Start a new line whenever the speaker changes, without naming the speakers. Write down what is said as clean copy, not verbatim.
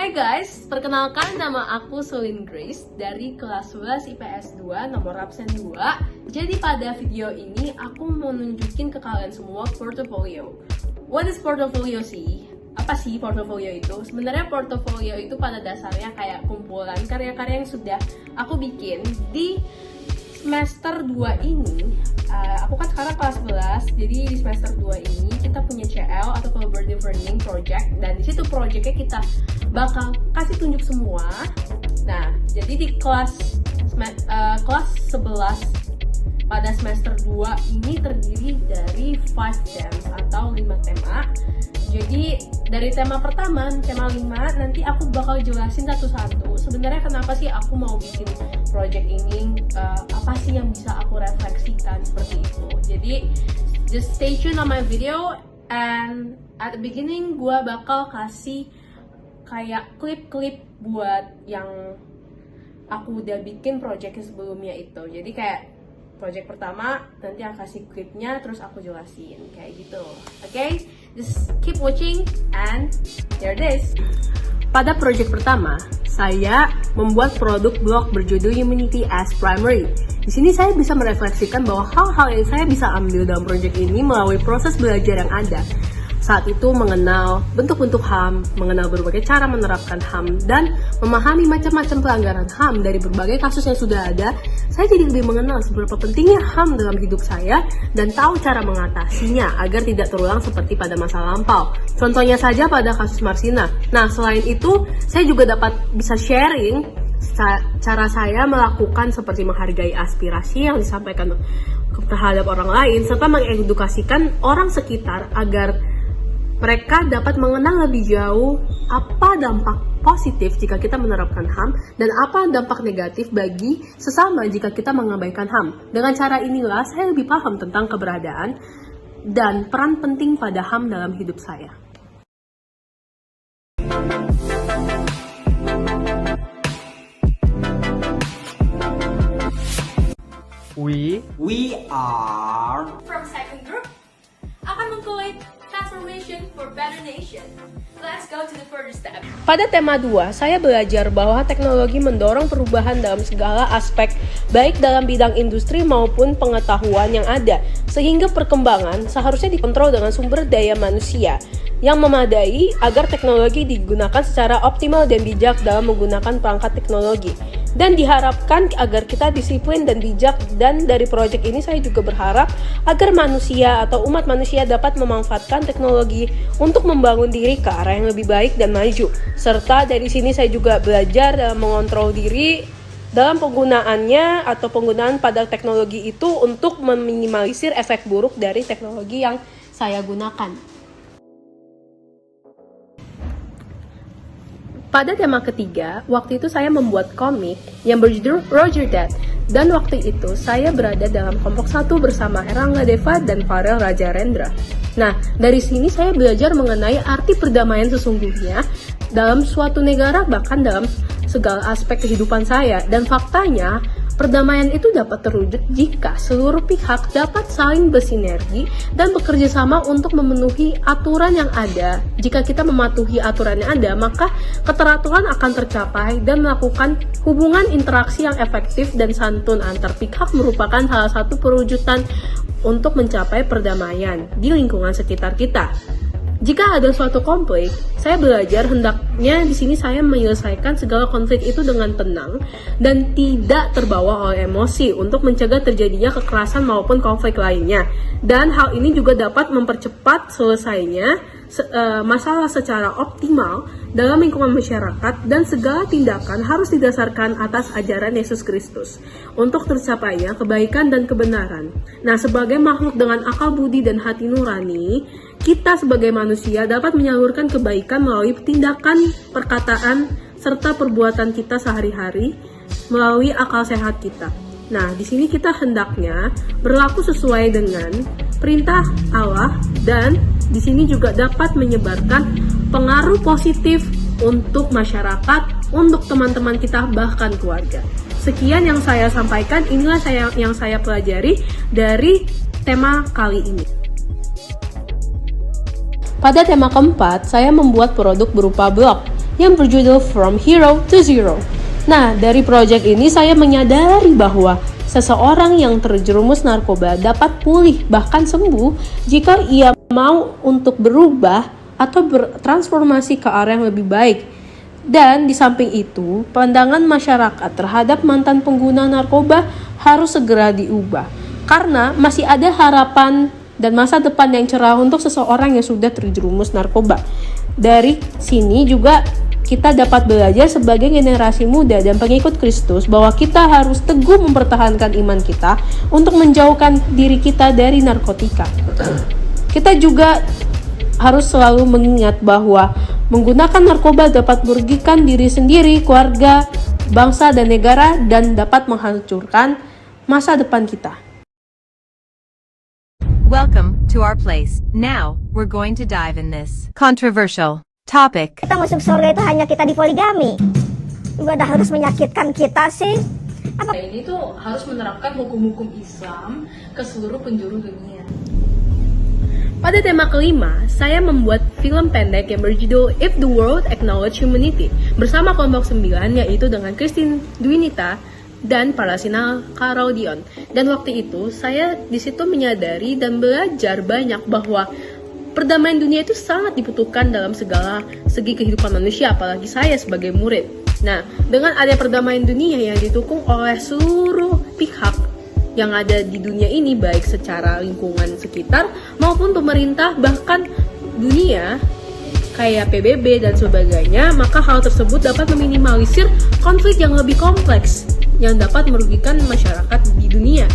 Hai guys, perkenalkan nama aku Selin Grace dari kelas 11 IPS 2 nomor absen 2. Jadi pada video ini aku mau nunjukin ke kalian semua portfolio. What is portfolio sih? Apa sih portfolio itu? Sebenarnya portfolio itu pada dasarnya kayak kumpulan karya-karya yang sudah aku bikin di semester 2 ini. Aku kan sekarang kelas 11, jadi di semester 2 ini kita punya CL atau Collaborative Learning Project, dan di situ projectnya kita bakal kasih tunjuk semua. Nah, jadi di kelas 11 pada semester 2 ini terdiri dari 5 themes atau 5 tema. Jadi dari tema pertama, tema 5, nanti aku bakal jelasin satu-satu. Sebenarnya kenapa sih aku mau bikin project ini, apa sih yang bisa aku refleksikan seperti itu. Jadi just stay tune on my video, and at the beginning gue bakal kasih kayak klip-klip buat yang aku udah bikin projectnya sebelumnya itu. Jadi kayak project pertama nanti aku kasih klipnya, terus aku jelasin kayak gitu. Okay? Just keep watching and here it is. Pada project pertama, saya membuat produk blog berjudul Humanity as Primary. Di sini saya bisa merefleksikan bahwa hal-hal yang saya bisa ambil dalam project ini melalui proses belajar yang ada. Saat itu mengenal bentuk-bentuk HAM, mengenal berbagai cara menerapkan HAM, dan memahami macam-macam pelanggaran HAM dari berbagai kasus yang sudah ada. Saya jadi lebih mengenal seberapa pentingnya HAM dalam hidup saya dan tahu cara mengatasinya agar tidak terulang seperti pada masa lampau. Contohnya saja pada kasus Marsina. Nah, selain itu, saya juga dapat bisa sharing cara saya melakukan seperti menghargai aspirasi yang disampaikan terhadap orang lain, serta mengedukasikan orang sekitar agar mereka dapat mengenal lebih jauh apa dampak positif jika kita menerapkan HAM dan apa dampak negatif bagi sesama jika kita mengabaikan HAM. Dengan cara inilah saya lebih paham tentang keberadaan dan peran penting pada HAM dalam hidup saya.
We are
From second group akan mengkulait transformation for better nation. Let's go to the further step. Pada tema 2, saya belajar bahwa teknologi mendorong perubahan dalam segala aspek, baik dalam bidang industri maupun pengetahuan yang ada, sehingga perkembangan seharusnya dikontrol dengan sumber daya manusia yang memadai agar teknologi digunakan secara optimal dan bijak dalam menggunakan perangkat teknologi. Dan diharapkan agar kita disiplin dan bijak, dan dari proyek ini saya juga berharap agar manusia atau umat manusia dapat memanfaatkan teknologi untuk membangun diri ke arah yang lebih baik dan maju. Serta dari sini saya juga belajar dalam mengontrol diri dalam penggunaannya atau penggunaan pada teknologi itu untuk meminimalisir efek buruk dari teknologi yang saya gunakan. Pada tema ketiga, waktu itu saya membuat komik yang berjudul Roger That, dan waktu itu saya berada dalam kelompok 1 bersama Erangga Deva dan Farel Rajarendra. Nah, dari sini saya belajar mengenai arti perdamaian sesungguhnya dalam suatu negara, bahkan dalam segala aspek kehidupan saya. Dan faktanya, perdamaian itu dapat terwujud jika seluruh pihak dapat saling bersinergi dan bekerja sama untuk memenuhi aturan yang ada. Jika kita mematuhi aturan yang ada, maka keteraturan akan tercapai, dan melakukan hubungan interaksi yang efektif dan santun antar pihak merupakan salah satu perwujudan untuk mencapai perdamaian di lingkungan sekitar kita. Jika ada suatu konflik, saya belajar hendaknya di sini saya menyelesaikan segala konflik itu dengan tenang dan tidak terbawa oleh emosi untuk mencegah terjadinya kekerasan maupun konflik lainnya. Dan hal ini juga dapat mempercepat selesainya masalah secara optimal dalam lingkungan masyarakat, dan segala tindakan harus didasarkan atas ajaran Yesus Kristus untuk tercapainya kebaikan dan kebenaran. Nah, sebagai makhluk dengan akal budi dan hati nurani, kita sebagai manusia dapat menyalurkan kebaikan melalui tindakan, perkataan, serta perbuatan kita sehari-hari melalui akal sehat kita. Nah, di sini kita hendaknya berlaku sesuai dengan perintah Allah, dan di sini juga dapat menyebarkan pengaruh positif untuk masyarakat, untuk teman-teman kita, bahkan keluarga. Sekian yang saya sampaikan, inilah yang saya pelajari dari tema kali ini. Pada tema keempat, saya membuat produk berupa blog. yang berjudul From Hero to Zero. Nah, dari proyek ini saya menyadari bahwa seseorang yang terjerumus narkoba dapat pulih bahkan sembuh jika ia mau untuk berubah atau bertransformasi ke arah yang lebih baik. Dan di samping itu, pandangan masyarakat terhadap mantan pengguna narkoba harus segera diubah karena masih ada harapan dan masa depan yang cerah untuk seseorang yang sudah terjerumus narkoba. Dari sini juga kita dapat belajar sebagai generasi muda dan pengikut Kristus bahwa kita harus teguh mempertahankan iman kita untuk menjauhkan diri kita dari narkotika. Kita juga harus selalu mengingat bahwa menggunakan narkoba dapat merugikan diri sendiri, keluarga, bangsa, dan negara, dan dapat menghancurkan masa depan kita.
Welcome to our place. Now, we're going to dive in this controversial topic.
Kita masuk surga itu hanya kita di poligami. Udah harus menyakitkan kita sih.
Ini tuh harus menerapkan hukum-hukum Islam ke seluruh penjuru dunia. Pada tema kelima, saya membuat film pendek yang berjudul If the World Acknowledge Humanity bersama kelompok 9, yaitu dengan Christine Dwinita dan Parasina Karaudion. Dan waktu itu saya di situ menyadari dan belajar banyak bahwa perdamaian dunia itu sangat dibutuhkan dalam segala segi kehidupan manusia, apalagi saya sebagai murid. Nah, dengan ada perdamaian dunia yang didukung oleh seluruh pihak yang ada di dunia ini, baik secara lingkungan sekitar maupun pemerintah, bahkan dunia kayak PBB dan sebagainya, maka hal tersebut dapat meminimalisir konflik yang lebih kompleks yang dapat merugikan masyarakat di dunia.